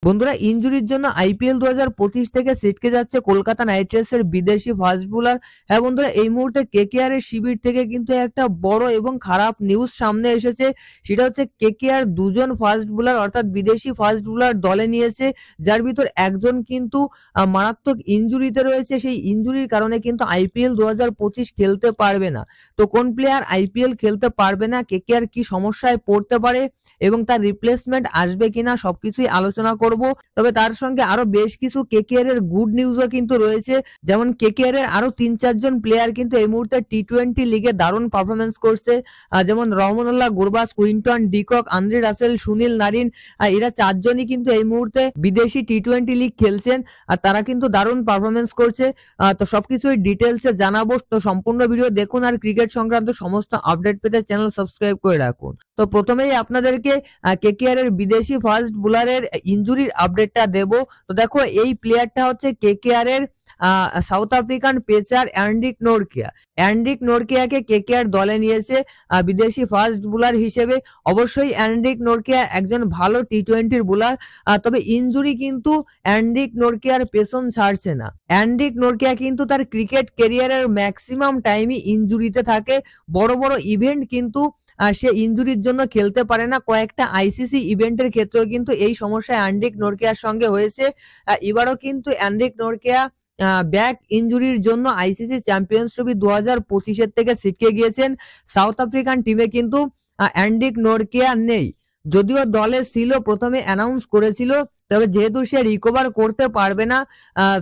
বন্ধুরা, ইনজুরির জন্য আইপিএল 2025 থেকে ছিটকে যাচ্ছে কলকাতা নাইট রাইডার্সের বিদেশি ফাস্ট বোলার। হ্যাঁ বন্ধুরা, এই মুহূর্তে কেকেআর এর শিবির থেকে কিন্তু একটা বড় এবং খারাপ নিউজ সামনে এসেছে। সেটা হচ্ছে কেকেআর দুজন ফাস্ট বোলার অর্থাৎ বিদেশি ফাস্ট বোলার দলে নিয়েছে, যার ভিতর একজন কিন্তু মারাত্মক ইনজুরিতে রয়েছে। সেই ইনজুরির কারণে কিন্তু আইপিএল 2025 খেলতে পারবে না। তো কোন প্লেয়ার আইপিএল খেলতে পারবে না, কেকেআর কি সমস্যায় পড়তে পারে এবং তার রিপ্লেসমেন্ট আসবে কিনা সবকিছুই আলোচনা করব। তবে তার সঙ্গে আরো বেশ কিছু কেকেআর এর গুড নিউজও কিন্তু রয়েছে। যেমন কেকেআর এর আরো 3-4 জন প্লেয়ার কিন্তু এই মুহূর্তে টি-20 লিগে দারুণ পারফরমেন্স করছে। যেমন Rahmanullah Gurbaz, Quinton de Kock, Andre Russell, Sunil Narine, এরা 4 জনই কিন্তু এই মুহূর্তে বিদেশি টি-20 লিগ খেলছেন আর তারা কিন্তু দারুণ পারফরমেন্স করছে। তো সবকিছুই ডিটেলসে জানাবো। তো সম্পূর্ণ ভিডিও দেখুন আর ক্রিকেট সংক্রান্ত সমস্ত আপডেট পেতে চ্যানেল সাবস্ক্রাইব করে রাখুন। তো প্রথমেই আপনাদেরকে কেকেআর এর বিদেশি ফাস্ট বোলারের ইনজুরির আপডেটটা দেব। তো দেখো, এই প্লেয়ারটা হচ্ছে কেকেআর এর South African pacer Anrich Nortje. Anrich নোরকিয়াকে কেকেআর দলে নিয়েছে বিদেশি ফাস্ট বোলার হিসেবে। অবশ্যই অ্যান্ড্রিক নোরকিয়া একজন ভালো টি-20 বোলার, তবে ইনজুরি কিন্তু অ্যান্ড্রিক নোরকিয়ার পেছন ছাড়ছে না। অ্যান্ড্রিক নোরকিয়া কিন্তু তার ক্রিকেট ক্যারিয়ারের ম্যাক্সিমাম টাইমই ইনজুরিতে থাকে। বড় বড় ইভেন্ট কিন্তু সে ইনজুরির জন্য খেলতে পারে না। কয়েকটা আইসিসি ইভেন্টের ক্ষেত্রেও কিন্তু এই সমস্যা অ্যান্ড্রিক নোরকিয়ার সঙ্গে হয়েছে। এবারও কিন্তু অ্যান্ড্রিক নোরকিয়া ব্যাক ইনজুরির জন্য আইসিসি চ্যাম্পিয়ন্স ট্রফি 2025 থেকে ছিটকে গিয়েছেন। সাউথ আফ্রিকান টিমে কিন্তু অ্যান্ড্রিক নোরকিয়া নেই, যদিও দলে ছিল, প্রথমে অ্যানাউন্স করেছিল। তবে যেহেতু সে রিকভার করতে পারবে না,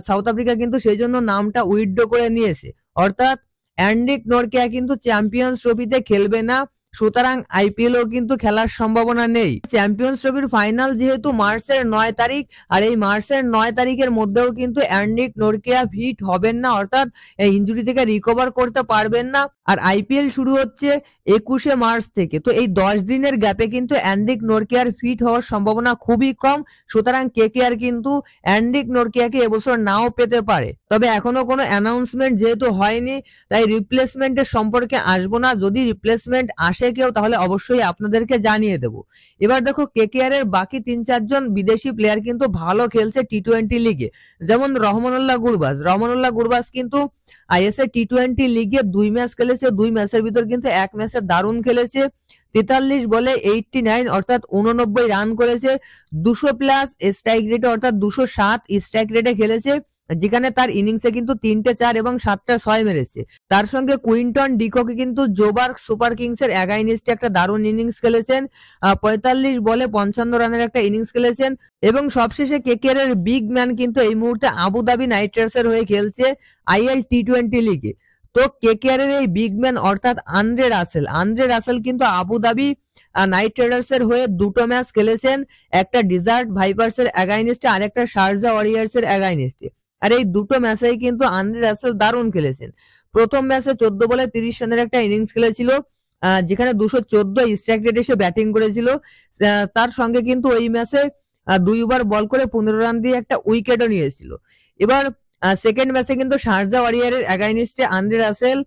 সাউথ আফ্রিকা কিন্তু সেই জন্য নামটা উইথড্র করে নিয়েছে। অর্থাৎ অ্যান্ড্রিক নোরকিয়া কিন্তু চ্যাম্পিয়ন্স ট্রফিতে খেলবে না, সুতরাং আইপিএলও কিন্তু খেলার সম্ভাবনা নেই। চ্যাম্পিয়ন্স ট্রফির ফাইনাল যেহেতু মার্চের 9 তারিখ, আর এই মার্চের 9 তারিখের মধ্যেও কিন্তু অ্যান্ড্রিক নোরকিয়া ফিট হবেন না, অর্থাৎ ইনজুরি থেকে রিকভার করতে পারবেন না। আর আইপিএল শুরু হচ্ছে 21শে মার্চ থেকে। তো এই 10 দিনের গ্যাপে কিন্তু অ্যান্ড্রিক নোরকিয়ার ফিট হওয়ার সম্ভাবনা খুবই কম। সুতরাং কেকেআর কিন্তু অ্যান্ড্রিক নোরকিয়াকে এবছর নাও পেতে পারে। তবে এখনো কোনো অ্যানাউন্সমেন্ট যেহেতু হয়নি, তাই রিপ্লেসমেন্টের সম্পর্কে আসবো না। যদি রিপ্লেসমেন্ট আসে কেউ, তাহলে অবশ্যই আপনাদেরকে জানিয়ে দেব। এবার দেখো, কেকেআর এর বাকি 3-4 জন বিদেশি প্লেয়ার কিন্তু ভালো খেলছে টি-20 লিগে। যেমন রহমানুল্লাহ গুরবাজ কিন্তু আইএসএ টি-20 লিগে 2 ম্যাচ খেলেছে। 2 ম্যাচের ভিতর কিন্তু এক ম্যাচে দারুণ খেলেছে। 43 বলে 89 অর্থাৎ 89 রান করেছে। 200 প্লাস স্ট্রাইক রেটে অর্থাৎ 207 স্ট্রাইক রেটে খেলেছে, যেখানে তার ইনিংসে কিন্তু 3টে 4 এবং 7টা 6 মেরেছে। তার সঙ্গে কুইন্টন ডিককে কিন্তু জোবার্গ সুপার কিংস এর এগেইনস্টে একটা দারুণ ইনিংস খেলেছেন। 45 বলে 55 রানের একটা ইনিংস খেলেছেন। এবং সবশেষে কেকেআর এর বিগ ম্যান কিন্তু এই মুহূর্তে আবুধাবি নাইট রাইডার্সের হয়ে খেলছে আইএল টি-20 লিগে। তো কেকেআর এর এই বিগ ম্যান অর্থাৎ আন্দ্রে রাসেল কিন্তু আবুধাবি নাইট রাইডার্স এর হয়ে 2টো ম্যাচ খেলেছেন, একটা ডিজার্ট ভাইপার্স এর এগেইনস্টে আর একটা শারজা ওয়ারিয়ার্স এর এগেইনস্টে। আর এই 2টো ম্যাচেই কিন্তু আন্দ্রে রাসেল দারুণ খেলেছেন। প্রথম ম্যাচে 14 বলে 30 রানের একটা ইনিংস খেলেছিল, যেখানে 214 স্ট্রাইক রেটে এসে ব্যাটিং করেছিল। তার সঙ্গে কিন্তু ওই ম্যাচে 2 ওভার বল করে 15 রান দিয়ে একটা উইকেটও নিয়েছিল। এবার সেকেন্ড ম্যাচে কিন্তু শারজা ওয়ারিয়ারের এগেইনস্টে আন্দ্রে রাসেল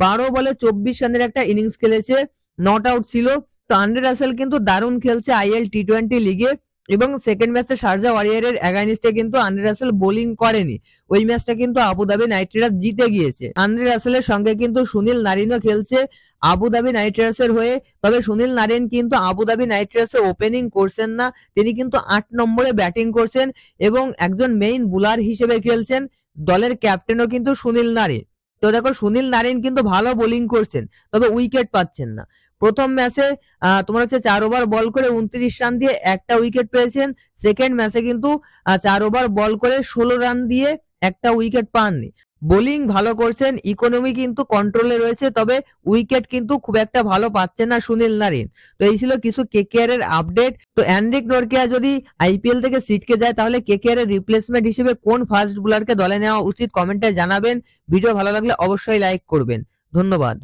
12 বলে 24 রানের একটা ইনিংস খেলেছে, নট আউট ছিল। তো আন্দ্রে রাসেল কিন্তু দারুণ খেলছে আইএল টি-20 লিগে। এবং সেকেন্ড ম্যাচে শারজা ওয়ারিয়ারের এগেইনস্টে কিন্তু আন্দ্রে রাসেল বোলিং করেনি। ওই ম্যাচটা কিন্তু আবুধাবি নাইট রাইডার্স জিতে গিয়েছে। আন্দ্রে রাসেলের সঙ্গে কিন্তু সুনীল নারিনও খেলছে আবুধাবি নাইট রাইডার্সের হয়ে। তবে সুনীল নারিন কিন্তু আবুধাবি নাইট রাইডার্সে ওপেনিং করছেন না, তিনি কিন্তু 8 নম্বরে ব্যাটিং করছেন এবং একজন মেইন বোলার হিসেবে খেলছেন। দলের ক্যাপ্টেনও কিন্তু সুনীল নারিন। তো দেখো, সুনীল নারিন কিন্তু ভালো বোলিং করছেন, তবে উইকেট পাচ্ছেন না। প্রথম ম্যাচে তোমার হচ্ছে 4 ওভার বল করে 29 রান দিয়ে একটা উইকেট পেয়েছেন। সেকেন্ড ম্যাচে কিন্তু 4 ওভার বল করে 16 রান দিয়ে একটা উইকেট পাননি। বোলিং ভালো করছেন, ইকোনমি কিন্তু কন্ট্রোলে রয়েছে, তবে উইকেট কিন্তু খুব একটা ভালো পাচ্ছেন না সুনীল নারিন। তো এই ছিল কিছু কেকেআর এর আপডেট। তো অ্যান্ড্রিক নোরকিয়া যদি আইপিএল থেকে ছিটকে যায়, তাহলে কেকেআর এর রিপ্লেসমেন্ট হিসেবে কোন ফাস্ট বোলারকে দলে নেওয়া উচিত কমেন্টে জানাবেন। ভিডিও ভালো লাগলে অবশ্যই লাইক করবেন। ধন্যবাদ।